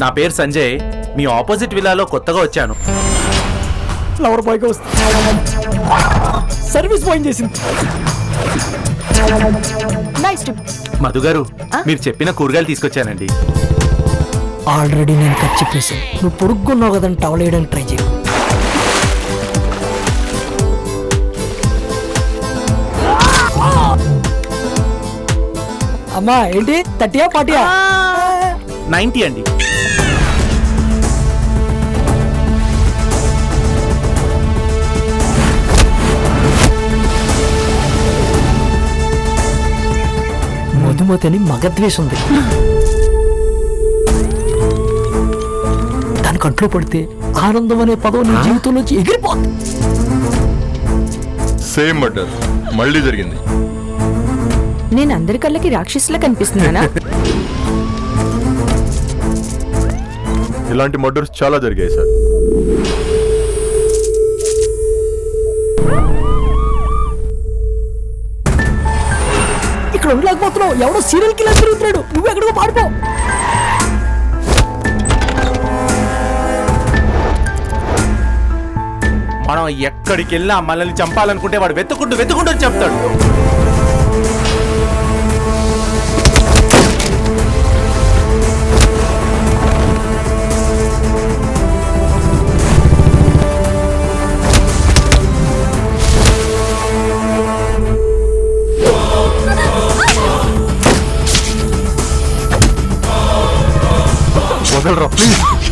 నా పేరు సంజయ్. మీ ఆపోజిట్ విల్లాలో కొత్తగా వచ్చాను. ఫ్లవర్ బాయ్గా వస్తుంది, సర్వీస్ బాయ్ చేసింది. మధు గారు, మీరు చెప్పిన కూరగాయలు తీసుకొచ్చానండి. ఆల్రెడీ నేను ఖర్చు చెప్పేసి నువ్వు పొడుక్కున్నావు కదని టవల్ వేయడానికి ట్రై చేయి. అమ్మా ఏంటి 30 40 90 అండి. మధుమతి అని మగద్వేషం ఉంది. దాని కంట్లో పడితే ఆనందం అనే పదం నీ జీవితంలోంచి ఎగిరిపోతుంది. సేమ్ మర్డర్ మళ్ళీ జరిగింది. నేను అందరి కళ్ళకి రాక్షసులా కనిపిస్తున్నానా? ఇలాంటి మర్డర్స్ చాలా జరిగాయి సార్. ఇక్కడ ఉండలేకపోతున్నావు, ఎవడో సీరియల్ కిల్లర్ తిరుగుతున్నాడు, నువ్వు ఎక్కడికో పాడిపో. మనం ఎక్కడికి వెళ్ళినా మనల్ని చంపాలనుకుంటే వాడు వెతుకుంటూ వెతుకుంటూ చెప్తాడు. వదలరా ప్లీజ్.